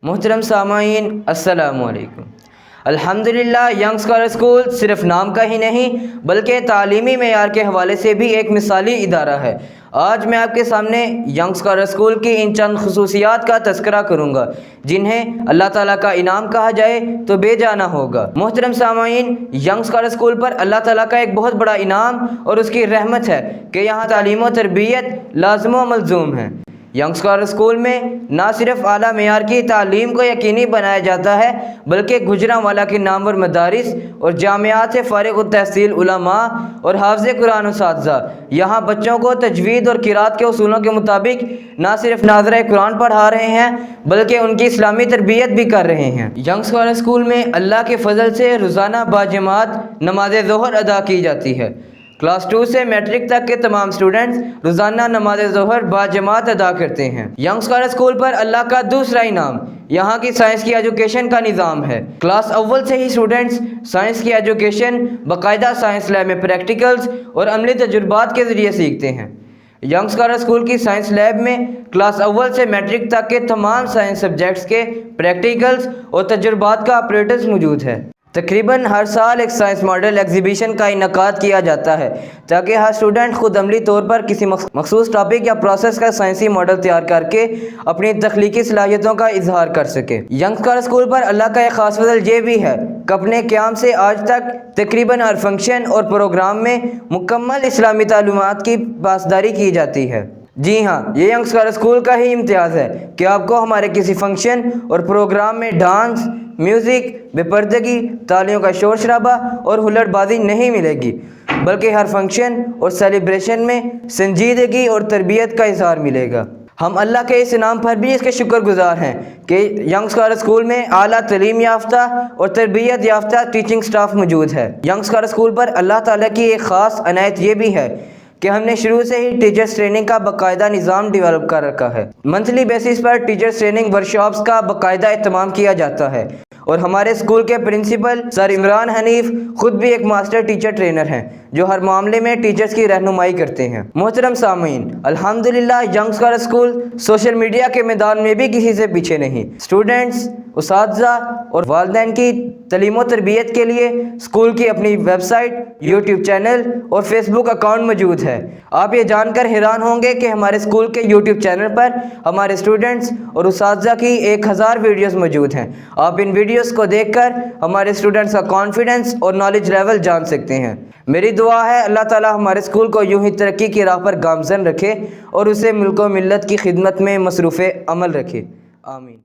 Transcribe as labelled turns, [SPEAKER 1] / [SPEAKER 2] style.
[SPEAKER 1] محترم سامعین السلام علیکم۔ الحمدللہ ینگ اسکالر اسکول صرف نام کا ہی نہیں بلکہ تعلیمی معیار کے حوالے سے بھی ایک مثالی ادارہ ہے۔ آج میں آپ کے سامنے ینگ اسکالر اسکول کی ان چند خصوصیات کا تذکرہ کروں گا جنہیں اللہ تعالیٰ کا انعام کہا جائے تو بے جانا ہوگا۔ محترم سامعین، ینگ اسکالر اسکول پر اللہ تعالیٰ کا ایک بہت بڑا انعام اور اس کی رحمت ہے کہ یہاں تعلیم و تربیت لازم و ملزوم ہے۔ ینگ اسکالر اسکول میں نہ صرف اعلیٰ معیار کی تعلیم کو یقینی بنایا جاتا ہے بلکہ گجرانوالہ کے نامور مدارس اور جامعات سے فارغ التحصیل علماء اور حافظ قرآن اساتذہ یہاں بچوں کو تجوید اور قرات کے اصولوں کے مطابق نہ صرف ناظرہ قرآن پڑھا رہے ہیں بلکہ ان کی اسلامی تربیت بھی کر رہے ہیں۔ ینگ اسکالر اسکول میں اللہ کے فضل سے روزانہ باجماعت نماز ظہر ادا کی جاتی ہے۔ کلاس 2 سے میٹرک تک کے تمام اسٹوڈنٹس روزانہ نماز ظہر باجماعت ادا کرتے ہیں۔ ینگ اسکالر اسکول پر اللہ کا دوسرا انعام یہاں کی سائنس کی ایجوکیشن کا نظام ہے۔ کلاس اول سے ہی اسٹوڈنٹس سائنس کی ایجوکیشن باقاعدہ سائنس لیب میں پریکٹیکلز اور عملی تجربات کے ذریعے سیکھتے ہیں۔ ینگ اسکالر اسکول کی سائنس لیب میں کلاس اول سے میٹرک تک کے تمام سائنس سبجیکٹس کے پریکٹیکلز اور تجربات کا آپریٹرز موجود ہے۔ تقریباً ہر سال ایک سائنس ماڈل ایگزیبیشن کا انعقاد کیا جاتا ہے تاکہ ہر اسٹوڈنٹ خود عملی طور پر کسی مخصوص ٹاپک یا پروسیس کا سائنسی ماڈل تیار کر کے اپنی تخلیقی صلاحیتوں کا اظہار کر سکے۔ ینگ اسکالر اسکول پر اللہ کا ایک خاص فضل یہ بھی ہے کہ اپنے قیام سے آج تک تقریباً ہر فنکشن اور پروگرام میں مکمل اسلامی تعلیمات کی پاسداری کی جاتی ہے۔ جی ہاں، یہ ینگ اسکالر اسکول کا ہی امتیاز ہے کہ آپ کو ہمارے کسی فنکشن اور پروگرام میں ڈانس، میوزک، بے پردگی، تالیوں کا شور شرابہ اور ہلڑ بازی نہیں ملے گی بلکہ ہر فنکشن اور سیلیبریشن میں سنجیدگی اور تربیت کا اظہار ملے گا۔ ہم اللہ کے اس انعام پر بھی اس کے شکر گزار ہیں کہ ینگ اسکالر اسکول میں اعلیٰ تعلیم یافتہ اور تربیت یافتہ ٹیچنگ سٹاف موجود ہے۔ ینگ اسکالر اسکول پر اللہ تعالیٰ کی ایک خاص عنایت یہ بھی ہے کہ ہم نے شروع سے ہی ٹیچرز ٹریننگ کا باقاعدہ نظام ڈیولپ کر رکھا ہے۔ منتھلی بیسس پر ٹیچرز ٹریننگ ورکشاپس کا باقاعدہ اہتمام کیا جاتا ہے اور ہمارے اسکول کے پرنسپل سر عمران حنیف خود بھی ایک ماسٹر ٹیچر ٹرینر ہیں جو ہر معاملے میں ٹیچرز کی رہنمائی کرتے ہیں۔ محترم سامعین، الحمدللہ young scholar school social media کے میدان میں بھی کسی سے پیچھے نہیں۔ اسٹوڈنٹس، اساتذہ اور والدین کی تعلیم و تربیت کے لیے اسکول کی اپنی ویب سائٹ، یوٹیوب چینل اور فیس بک اکاؤنٹ موجود ہے۔ آپ یہ جان کر حیران ہوں گے کہ ہمارے اسکول کے یوٹیوب چینل پر ہمارے اسٹوڈنٹس اور اساتذہ کی 1000 ویڈیوز موجود ہیں۔ آپ ان ویڈیوز کو دیکھ کر ہمارے اسٹوڈنٹس کا کانفیڈنس اور نالج لیول جان سکتے ہیں۔ میری دعا ہے اللہ تعالیٰ ہمارے اسکول کو یوں ہی ترقی کی راہ پر گامزن رکھے اور اسے ملک و ملت کی خدمت میں مصروف عمل رکھے۔ آمین۔